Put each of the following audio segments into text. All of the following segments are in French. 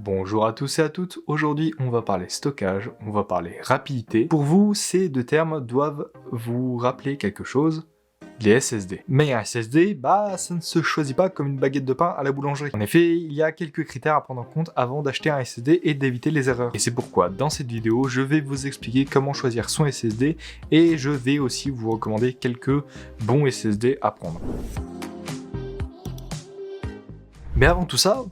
Bonjour à tous et à toutes, aujourd'hui on va parler stockage, on va parler rapidité. Pour vous, ces deux termes doivent vous rappeler quelque chose, les SSD. Mais un SSD, ça ne se choisit pas comme une baguette de pain à la boulangerie. En effet, il y a quelques critères à prendre en compte avant d'acheter un SSD et d'éviter les erreurs. Et c'est pourquoi dans cette vidéo, je vais vous expliquer comment choisir son SSD et je vais aussi vous recommander quelques bons SSD à prendre. Mais avant tout ça,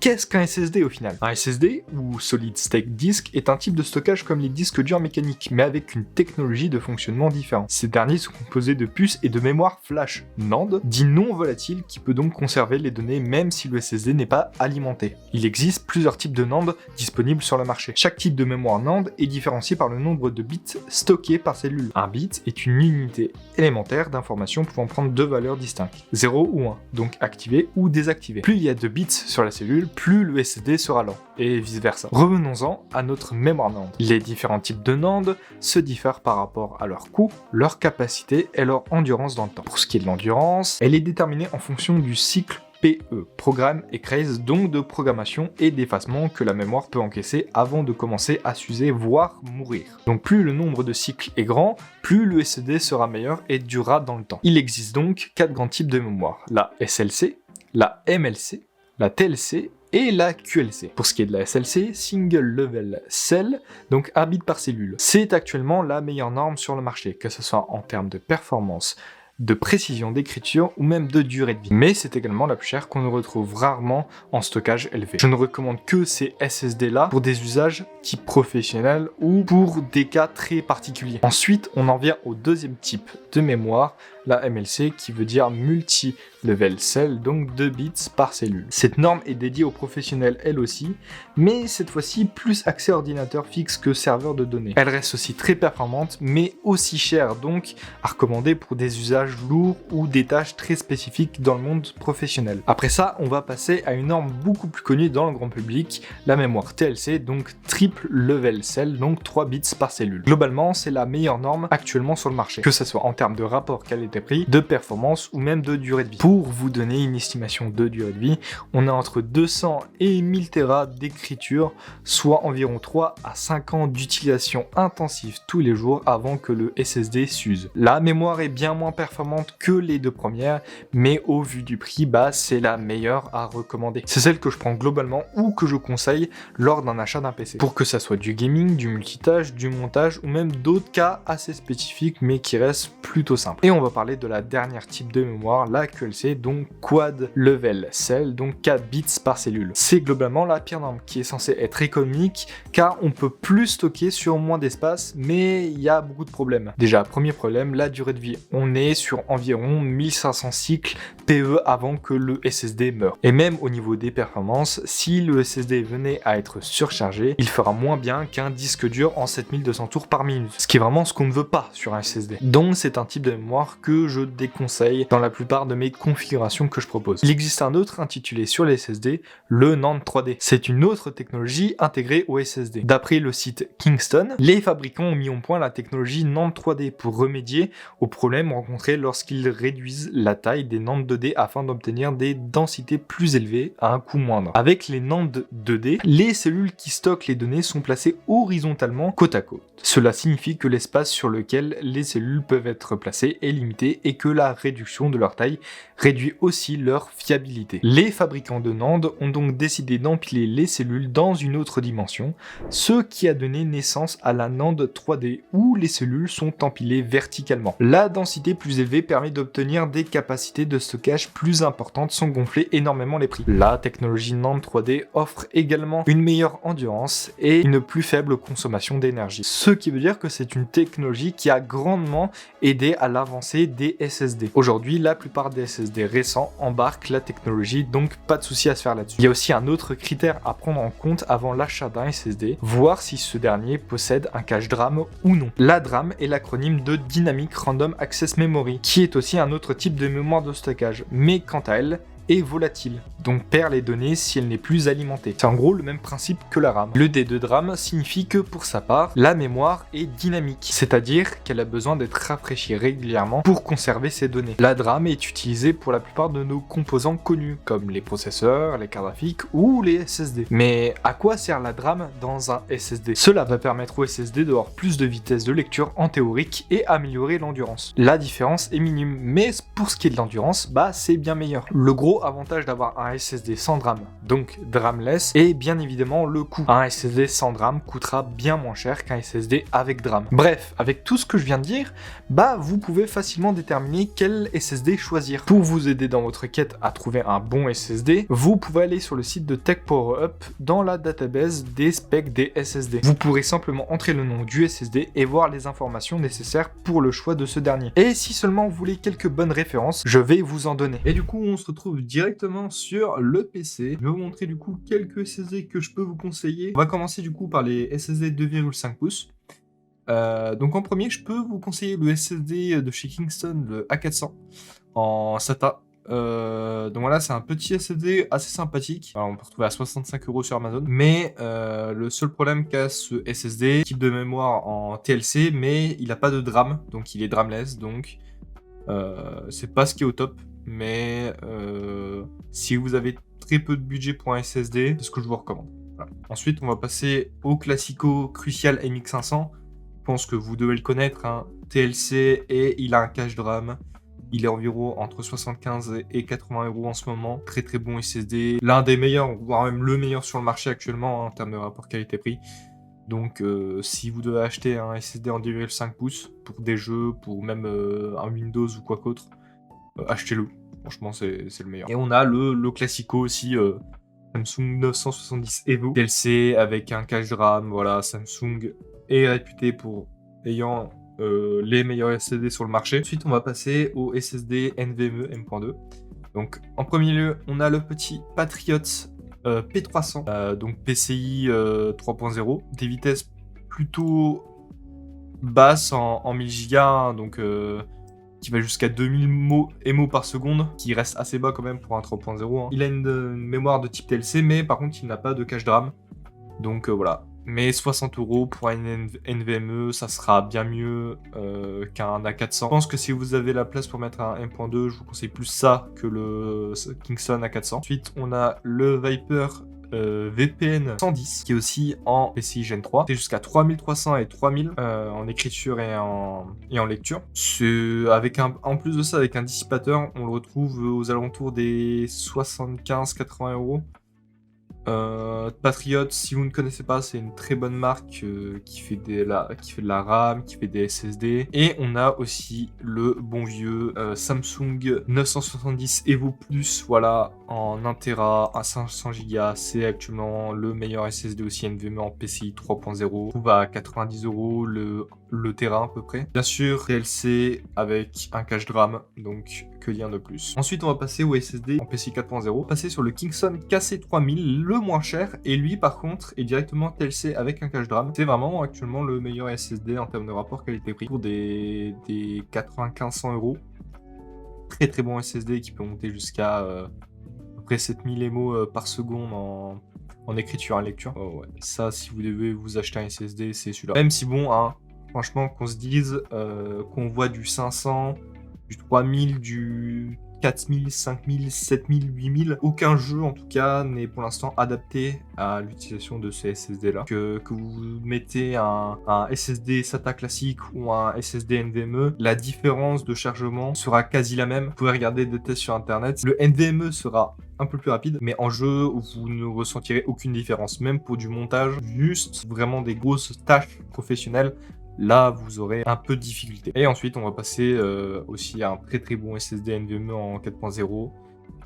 qu'est-ce qu'un SSD au final? Un SSD, ou Solid State Disk, est un type de stockage comme les disques durs mécaniques, mais avec une technologie de fonctionnement différente. Ces derniers sont composés de puces et de mémoire flash, NAND, dit non volatile, qui peut donc conserver les données même si le SSD n'est pas alimenté. Il existe plusieurs types de NAND disponibles sur le marché. Chaque type de mémoire NAND est différencié par le nombre de bits stockés par cellule. Un bit est une unité élémentaire d'information pouvant prendre deux valeurs distinctes, 0 ou 1, donc activé ou désactivé. Plus il y a de bits sur la cellule, plus le SSD sera lent, et vice versa. Revenons-en à notre mémoire NAND. Les différents types de NAND se diffèrent par rapport à leur coût, leur capacité et leur endurance dans le temps. Pour ce qui est de l'endurance, elle est déterminée en fonction du cycle PE, Program Exercise, donc de programmation et d'effacement que la mémoire peut encaisser avant de commencer à s'user, voire mourir. Donc plus le nombre de cycles est grand, plus le SSD sera meilleur et durera dans le temps. Il existe donc 4 grands types de mémoire, la SLC, la MLC, la TLC et la QLC. Pour ce qui est de la SLC, Single Level Cell, donc 1 bit par cellule. C'est actuellement la meilleure norme sur le marché, que ce soit en termes de performance, de précision d'écriture ou même de durée de vie. Mais c'est également la plus chère qu'on ne retrouve rarement en stockage élevé. Je ne recommande que ces SSD là pour des usages type professionnel ou pour des cas très particuliers. Ensuite, on en vient au deuxième type de mémoire, la MLC, qui veut dire Multi-Level Cell, donc 2 bits par cellule. Cette norme est dédiée aux professionnels elle aussi, mais cette fois-ci plus accès ordinateur fixe que serveur de données. Elle reste aussi très performante, mais aussi chère, donc à recommander pour des usages lourds ou des tâches très spécifiques dans le monde professionnel. Après ça, on va passer à une norme beaucoup plus connue dans le grand public, la mémoire TLC, donc Triple Level Cell, donc 3 bits par cellule. Globalement, c'est la meilleure norme actuellement sur le marché, que ce soit en termes de rapport qualité-prix, de performance ou même de durée de vie. Pour vous donner une estimation de durée de vie, on a entre 200 et 1000 Tera d'écriture, soit environ 3 à 5 ans d'utilisation intensive tous les jours avant que le SSD s'use. La mémoire est bien moins performante que les deux premières, mais au vu du prix, c'est la meilleure à recommander. C'est celle que je prends globalement ou que je conseille lors d'un achat d'un PC. Pour que ça soit du gaming, du multitâche, du montage ou même d'autres cas assez spécifiques mais qui restent plutôt simples. Et on va parler de la dernière type de mémoire, la QLC, donc Quad Level Cell, donc 4 bits par cellule. C'est globalement la pire norme qui est censée être économique car on peut plus stocker sur moins d'espace, mais il y a beaucoup de problèmes. Déjà, premier problème, la durée de vie. On est sur environ 1500 cycles PE avant que le SSD meure. Et même au niveau des performances, si le SSD venait à être surchargé, il fera moins bien qu'un disque dur en 7200 tours par minute. Ce qui est vraiment ce qu'on ne veut pas sur un SSD. Donc c'est un type de mémoire que je déconseille dans la plupart de mes configurations que je propose. Il existe un autre intitulé sur les SSD, le NAND 3D. C'est une autre technologie intégrée au SSD. D'après le site Kingston, les fabricants ont mis au point la technologie NAND 3D pour remédier aux problèmes rencontrés lorsqu'ils réduisent la taille des NAND 2D afin d'obtenir des densités plus élevées à un coût moindre. Avec les NAND 2D, les cellules qui stockent les données sont placées horizontalement côte à côte. Cela signifie que l'espace sur lequel les cellules peuvent être placées est limité et que la réduction de leur taille réduit aussi leur fiabilité. Les fabricants de NAND ont donc décidé d'empiler les cellules dans une autre dimension, ce qui a donné naissance à la NAND 3D où les cellules sont empilées verticalement. La densité plus élevée permet d'obtenir des capacités de stockage plus importantes sans gonfler énormément les prix. La technologie NAND 3D offre également une meilleure endurance et une plus faible consommation d'énergie. Ce qui veut dire que c'est une technologie qui a grandement aidé à l'avancée des SSD. Aujourd'hui, la plupart des SSD récents embarquent la technologie, donc pas de souci à se faire là-dessus. Il y a aussi un autre critère à prendre en compte avant l'achat d'un SSD, voir si ce dernier possède un cache DRAM ou non. La DRAM est l'acronyme de Dynamic Random Access Memory, qui est aussi un autre type de mémoire de stockage, mais quant à elle, est volatile, donc perd les données si elle n'est plus alimentée. C'est en gros le même principe que la RAM. Le D de DRAM signifie que pour sa part, la mémoire est dynamique, c'est-à-dire qu'elle a besoin d'être rafraîchie régulièrement pour conserver ses données. La DRAM est utilisée pour la plupart de nos composants connus, comme les processeurs, les cartes graphiques ou les SSD. Mais à quoi sert la DRAM dans un SSD? Cela va permettre au SSD d'avoir plus de vitesse de lecture en théorique et améliorer l'endurance. La différence est minime, mais pour ce qui est de l'endurance, c'est bien meilleur. Le gros avantage d'avoir un SSD sans DRAM, donc DRAMless, est bien évidemment le coût. Un SSD sans DRAM coûtera bien moins cher qu'un SSD avec DRAM. Bref, avec tout ce que je viens de dire, vous pouvez facilement déterminer quel SSD choisir. Pour vous aider dans votre quête à trouver un bon SSD, vous pouvez aller sur le site de TechPowerUp dans la database des specs des SSD. Vous pourrez simplement entrer le nom du SSD et voir les informations nécessaires pour le choix de ce dernier. Et si seulement vous voulez quelques bonnes références, je vais vous en donner. Et du coup, on se retrouve directement sur le PC. Je vais vous montrer du coup quelques SSD que je peux vous conseiller. On va commencer du coup par les SSD 2,5 pouces. Donc en premier, je peux vous conseiller le SSD de chez Kingston, le A400 en SATA. Donc voilà, c'est un petit SSD assez sympathique. Alors, on peut retrouver à 65 € sur Amazon. Mais le seul problème qu'a ce SSD, type de mémoire en TLC, mais il n'a pas de DRAM, donc il est DRAMless, donc c'est pas ce qui est au top. Mais si vous avez très peu de budget pour un SSD, c'est ce que je vous recommande. Voilà. Ensuite, on va passer au classico Crucial MX500. Je pense que vous devez le connaître, hein. TLC, et il a un cache de RAM. Il est environ entre 75 et 80 € en ce moment. Très très bon SSD. L'un des meilleurs, voire même le meilleur sur le marché actuellement, hein, en termes de rapport qualité-prix. Donc si vous devez acheter un SSD en 2,5 pouces pour des jeux, pour même un Windows ou quoi qu'autre, achetez-le. Franchement, c'est le meilleur. Et on a le classico aussi, Samsung 970 EVO. TLC avec un cache de RAM. Voilà, Samsung est réputé pour ayant les meilleurs SSD sur le marché. Ensuite, on va passer au SSD NVMe M.2. Donc, en premier lieu, on a le petit Patriot P300, donc PCI 3.0, des vitesses plutôt basses en 1000 Go, hein, donc qui va jusqu'à 2000 MO par seconde, qui reste assez bas quand même pour un 3.0. Hein. Il a une mémoire de type TLC, mais par contre, il n'a pas de cache de RAM. Donc voilà. Mais 60 € pour un NVMe, ça sera bien mieux qu'un A400. Je pense que si vous avez la place pour mettre un M.2, je vous conseille plus ça que le Kingston A400. Ensuite, on a le Viper VPN 110, qui est aussi en PCI Gen 3. C'est jusqu'à 3300 et 3000 en écriture et en lecture. Avec en plus de ça, avec un dissipateur, on le retrouve aux alentours des 75-80 €. Patriot, si vous ne connaissez pas, c'est une très bonne marque qui fait de la RAM, qui fait des SSD. Et on a aussi le bon vieux Samsung 970 Evo Plus, voilà, en 1 Tera à 500 Go. C'est actuellement le meilleur SSD aussi NVMe en PCI 3.0. On trouve à 90 € le Tera à peu près. Bien sûr, TLC avec un cache de RAM, donc que dire de plus. Ensuite, on va passer au SSD en PCI 4.0, passer sur le Kingston KC3000, le moins cher, et lui par contre est directement TLC avec un cache de RAM. C'est vraiment actuellement le meilleur SSD en termes de rapport qualité-prix pour des 95-100 €. Très très bon SSD qui peut monter jusqu'à à peu près 7000 MO par seconde en écriture et en lecture. Oh ouais. Ça, si vous devez vous acheter un SSD, c'est celui-là. Même si bon, hein, franchement, qu'on se dise qu'on voit du 500, du 3000, du 4000, 5000, 7000, 8000. Aucun jeu, en tout cas, n'est pour l'instant adapté à l'utilisation de ces SSD-là. Que vous mettez un SSD SATA classique ou un SSD NVMe, la différence de chargement sera quasi la même. Vous pouvez regarder des tests sur Internet. Le NVMe sera un peu plus rapide, mais en jeu, vous ne ressentirez aucune différence. Même pour du montage, juste vraiment des grosses tâches professionnelles, là, vous aurez un peu de difficulté. Et ensuite, on va passer aussi à un très très bon SSD NVMe en 4.0,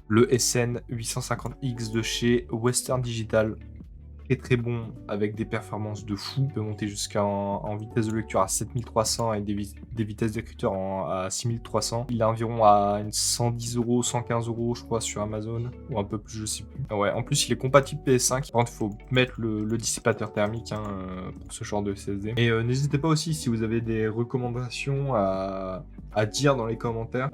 le SN850X de chez Western Digital. très bon avec des performances de fou. Il peut monter jusqu'à en vitesse de lecture à 7300 et des vitesses d'écriture à 6300. Il est environ à 110 €, 115 € je crois sur Amazon, ou un peu plus, je sais plus. Ah ouais, en plus il est compatible PS5. Par contre, il faut mettre le dissipateur thermique pour ce genre de SSD. Et n'hésitez pas aussi si vous avez des recommandations à dire dans les commentaires.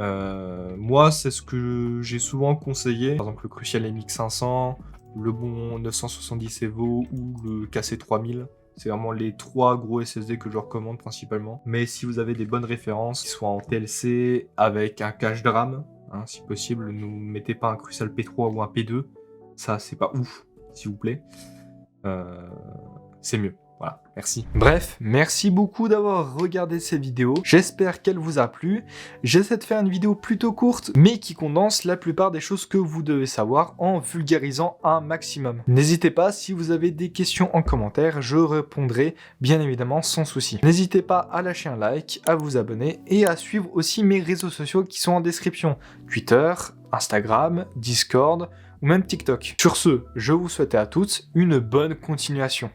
Moi, c'est ce que j'ai souvent conseillé. Par exemple, le Crucial MX500, le bon 970 Evo ou le KC3000. C'est vraiment les 3 gros SSD que je recommande principalement. Mais si vous avez des bonnes références, qui soient en TLC avec un cache de RAM, si possible, ne mettez pas un Crucial P3 ou un P2. Ça, c'est pas ouf, s'il vous plaît. C'est mieux. Voilà, merci. Bref, merci beaucoup d'avoir regardé ces vidéos. J'espère qu'elle vous a plu. J'essaie de faire une vidéo plutôt courte, mais qui condense la plupart des choses que vous devez savoir en vulgarisant un maximum. N'hésitez pas, si vous avez des questions en commentaire, je répondrai bien évidemment sans souci. N'hésitez pas à lâcher un like, à vous abonner et à suivre aussi mes réseaux sociaux qui sont en description. Twitter, Instagram, Discord ou même TikTok. Sur ce, je vous souhaite à toutes une bonne continuation.